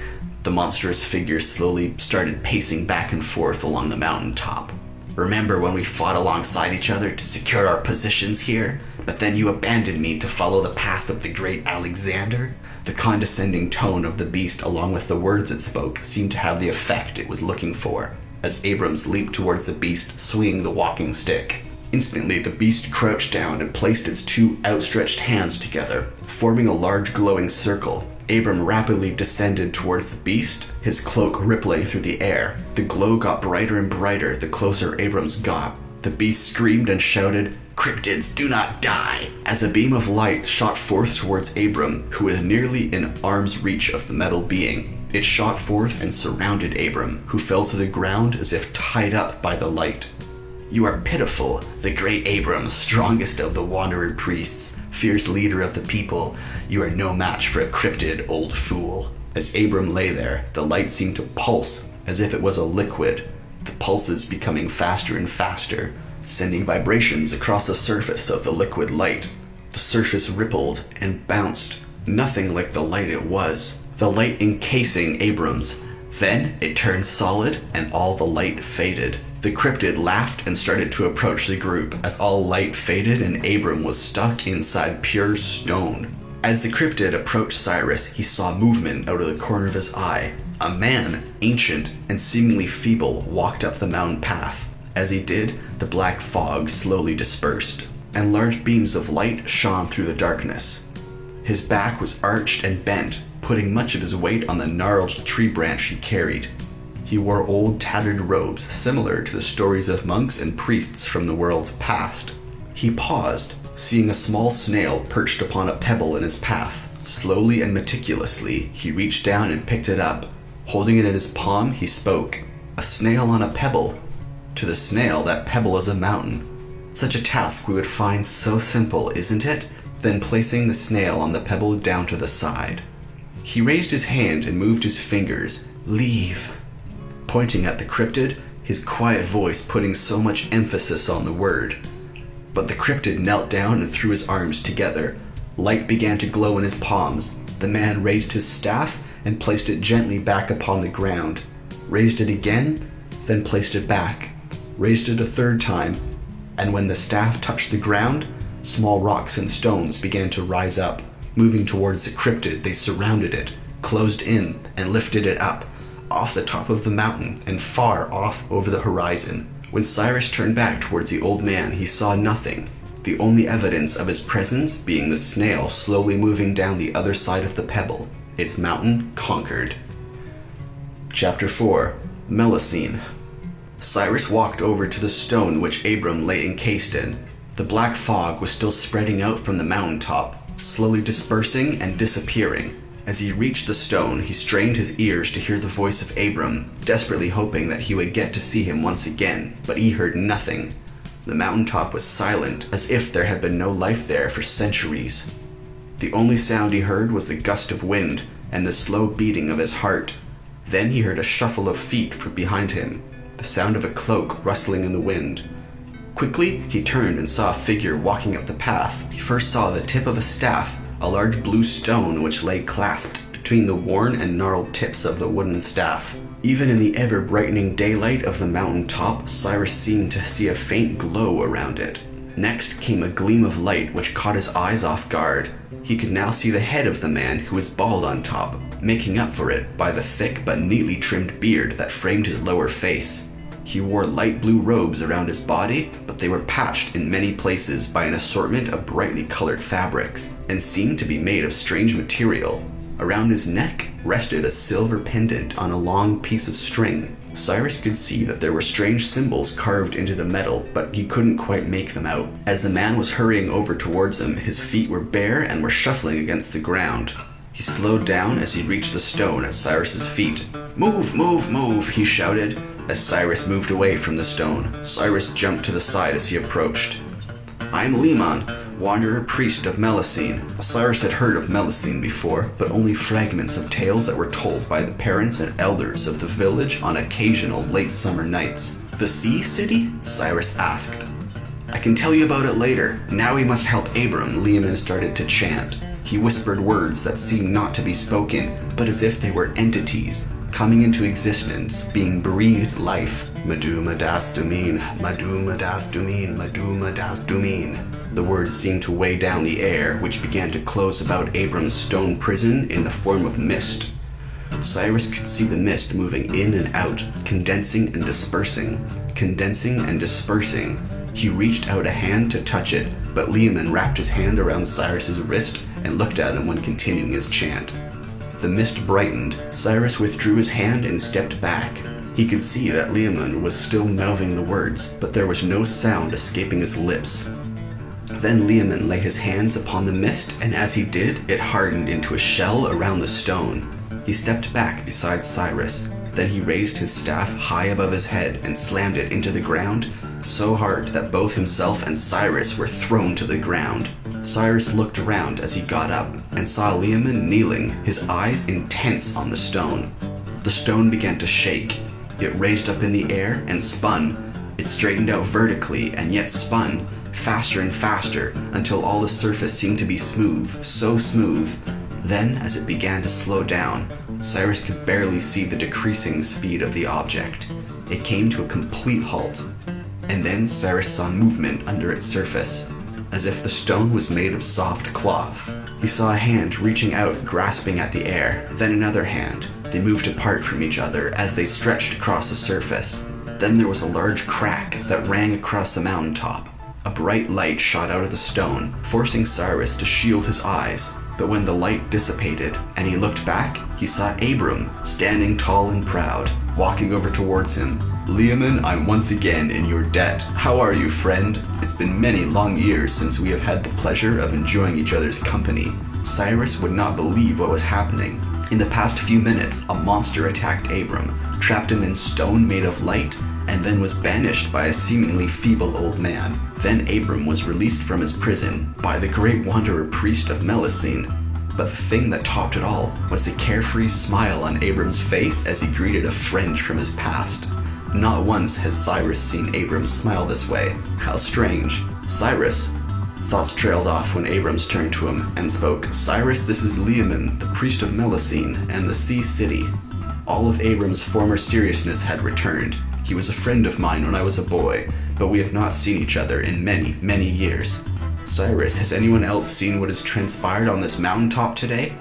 The monstrous figure slowly started pacing back and forth along the mountaintop. Remember when we fought alongside each other to secure our positions here? But then you abandoned me to follow the path of the great Alexander? The condescending tone of the beast along with the words it spoke seemed to have the effect it was looking for, as Abrams leaped towards the beast, swinging the walking stick. Instantly, the beast crouched down and placed its 2 outstretched hands together, forming a large glowing circle. Abram rapidly descended towards the beast, his cloak rippling through the air. The glow got brighter and brighter the closer Abrams got. The beast screamed and shouted, "Cryptids, do not die!" as a beam of light shot forth towards Abram, who was nearly in arm's reach of the metal being. It shot forth and surrounded Abram, who fell to the ground as if tied up by the light. You are pitiful, the great Abram, strongest of the wanderer priests, fierce leader of the people. You are no match for a cryptid, old fool. As Abram lay there, the light seemed to pulse as if it was a liquid, the pulses becoming faster and faster, sending vibrations across the surface of the liquid light. The surface rippled and bounced, nothing like the light it was, the light encasing Abrams. Then it turned solid and all the light faded. The cryptid laughed and started to approach the group as all light faded and Abram was stuck inside pure stone. As the cryptid approached Cyrus, he saw movement out of the corner of his eye. A man, ancient and seemingly feeble, walked up the mountain path. As he did, the black fog slowly dispersed, and large beams of light shone through the darkness. His back was arched and bent, putting much of his weight on the gnarled tree branch he carried. He wore old tattered robes similar to the stories of monks and priests from the world's past. He paused, seeing a small snail perched upon a pebble in his path. Slowly and meticulously, he reached down and picked it up. Holding it in his palm, he spoke. "A snail on a pebble. To the snail, that pebble is a mountain. Such a task we would find so simple, isn't it?" Then placing the snail on the pebble down to the side. He raised his hand and moved his fingers. "Leave." Pointing at the cryptid, his quiet voice putting so much emphasis on the word. But the cryptid knelt down and threw his arms together. Light began to glow in his palms. The man raised his staff and placed it gently back upon the ground. Raised it again, then placed it back. Raised it a third time, and when the staff touched the ground, small rocks and stones began to rise up. Moving towards the cryptid, they surrounded it, closed in, and lifted it up, off the top of the mountain and far off over the horizon. When Cyrus turned back towards the old man, he saw nothing, the only evidence of his presence being the snail slowly moving down the other side of the pebble, its mountain conquered. Chapter 4. Melusine. Cyrus walked over to the stone which Abram lay encased in. The black fog was still spreading out from the mountaintop, slowly dispersing and disappearing. As he reached the stone, he strained his ears to hear the voice of Abram, desperately hoping that he would get to see him once again, but he heard nothing. The mountaintop was silent, as if there had been no life there for centuries. The only sound he heard was the gust of wind and the slow beating of his heart. Then he heard a shuffle of feet from behind him, the sound of a cloak rustling in the wind. Quickly, he turned and saw a figure walking up the path. He first saw the tip of a staff, a large blue stone which lay clasped between the worn and gnarled tips of the wooden staff. Even in the ever-brightening daylight of the mountain top, Cyrus seemed to see a faint glow around it. Next came a gleam of light which caught his eyes off guard. He could now see the head of the man, who was bald on top, making up for it by the thick but neatly trimmed beard that framed his lower face. He wore light blue robes around his body, but they were patched in many places by an assortment of brightly colored fabrics, and seemed to be made of strange material. Around his neck rested a silver pendant on a long piece of string. Cyrus could see that there were strange symbols carved into the metal, but he couldn't quite make them out. As the man was hurrying over towards him, his feet were bare and were shuffling against the ground. He slowed down as he reached the stone at Cyrus's feet. "Move, move, move," he shouted. As Cyrus moved away from the stone, Cyrus jumped to the side as he approached. "I'm Liman, wanderer priest of Melusine." Cyrus had heard of Melusine before, but only fragments of tales that were told by the parents and elders of the village on occasional late summer nights. "The sea city?" Cyrus asked. "I can tell you about it later. Now we must help Abram," Liman started to chant. He whispered words that seemed not to be spoken, but as if they were entities, coming into existence, being breathed life. "Maduma das dumin, Maduma das dumin, Maduma das dumin." The words seemed to weigh down the air, which began to close about Abram's stone prison in the form of mist. Cyrus could see the mist moving in and out, condensing and dispersing, condensing and dispersing. He reached out a hand to touch it, but Liman wrapped his hand around Cyrus's wrist and looked at him when continuing his chant. The mist brightened. Cyrus withdrew his hand and stepped back. He could see that Liman was still mouthing the words, but there was no sound escaping his lips. Then Liman lay his hands upon the mist, and as he did, it hardened into a shell around the stone. He stepped back beside Cyrus. Then he raised his staff high above his head and slammed it into the ground, so hard that both himself and Cyrus were thrown to the ground. Cyrus looked around as he got up and saw Liman kneeling, his eyes intense on the stone. The stone began to shake. It raised up in the air and spun. It straightened out vertically and yet spun, faster and faster, until all the surface seemed to be smooth, so smooth. Then, as it began to slow down, Cyrus could barely see the decreasing speed of the object. It came to a complete halt, and then Cyrus saw movement under its surface, as if the stone was made of soft cloth. He saw a hand reaching out, grasping at the air, then another hand. They moved apart from each other as they stretched across the surface. Then there was a large crack that rang across the mountaintop. A bright light shot out of the stone, forcing Cyrus to shield his eyes, But when the light dissipated and he looked back, he saw Abram standing tall and proud, walking over towards him. "Leomund, I'm once again in your debt. How are you, friend? It's been many long years since we have had the pleasure of enjoying each other's company." Cyrus would not believe what was happening. In the past few minutes, a monster attacked Abram, trapped him in stone made of light, and then was banished by a seemingly feeble old man. Then Abram was released from his prison by the great wanderer priest of Melusine. But the thing that topped it all was the carefree smile on Abram's face as he greeted a friend from his past. Not once has Cyrus seen Abram smile this way. How strange. "Cyrus." Thoughts trailed off when Abrams turned to him and spoke. "Cyrus, this is Leomund, the priest of Melusine and the Sea City." All of Abram's former seriousness had returned. "He was a friend of mine when I was a boy, but we have not seen each other in many, many years." "Cyrus, has anyone else seen what has transpired on this mountaintop today?"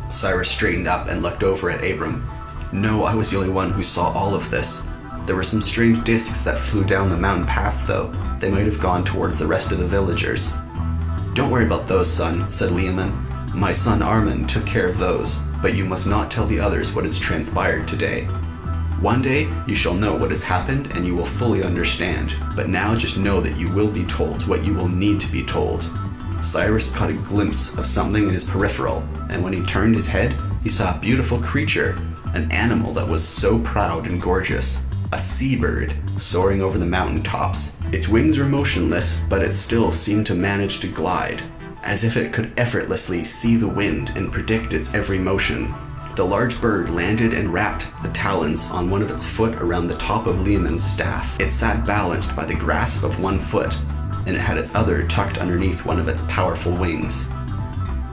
Cyrus straightened up and looked over at Abram. "No, I was the only one who saw all of this. There were some strange discs that flew down the mountain pass, though. They might have gone towards the rest of the villagers." "Don't worry about those, son," said Leomund. "My son Armin took care of those, but you must not tell the others what has transpired today. One day you shall know what has happened and you will fully understand, but now just know that you will be told what you will need to be told." Cyrus caught a glimpse of something in his peripheral, and when he turned his head, he saw a beautiful creature, an animal that was so proud and gorgeous. A seabird soaring over the mountain tops. Its wings were motionless, but it still seemed to manage to glide, as if it could effortlessly see the wind and predict its every motion. The large bird landed and wrapped the talons on one of its foot around the top of Leomund's staff. It sat balanced by the grasp of one foot, and it had its other tucked underneath one of its powerful wings.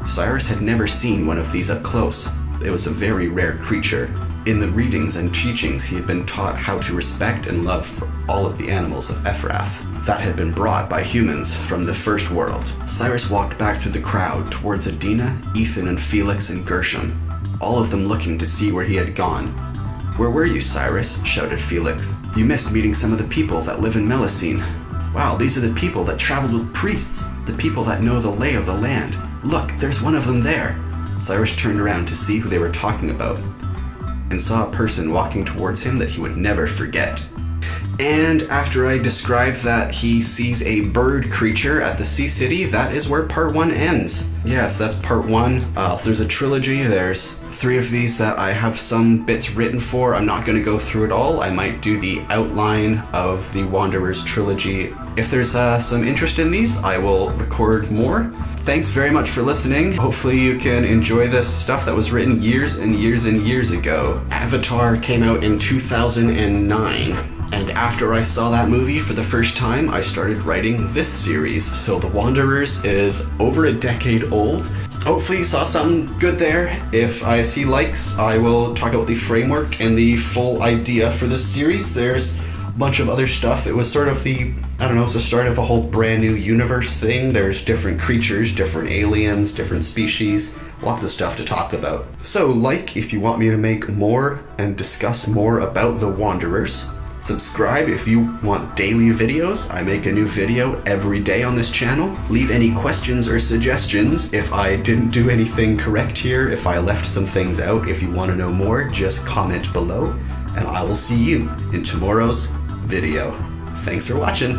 Cyrus had never seen one of these up close. It was a very rare creature. In the readings and teachings, he had been taught how to respect and love for all of the animals of Ephrath that had been brought by humans from the first world. Cyrus walked back through the crowd towards Adina, Ethan, and Felix and Gershom, all of them looking to see where he had gone. "Where were you, Cyrus?" shouted Felix. "You missed meeting some of the people that live in Melusine. Wow, these are the people that traveled with priests, the people that know the lay of the land. Look, there's one of them there." Cyrus turned around to see who they were talking about, and saw a person walking towards him that he would never forget. And after I described that he sees a bird creature at the Sea City, that is where part 1 ends. Yes, that's part 1. There's a trilogy. There's 3 of these that I have some bits written for. I'm not going to go through it all. I might do the outline of the Wanderers trilogy. If there's some interest in these, I will record more. Thanks very much for listening. Hopefully you can enjoy this stuff that was written years and years and years ago. Avatar came out in 2009. And after I saw that movie for the first time, I started writing this series. So The Wanderers is over a decade old. Hopefully you saw something good there. If I see likes, I will talk about the framework and the full idea for this series. There's a bunch of other stuff. It was sort of it's the start of a whole brand new universe thing. There's different creatures, different aliens, different species, lots of stuff to talk about. So if you want me to make more and discuss more about The Wanderers. Subscribe if you want daily videos. I make a new video every day on this channel. Leave any questions or suggestions if I didn't do anything correct here, if I left some things out. If you want to know more, just comment below, and I will see you in tomorrow's video. Thanks for watching.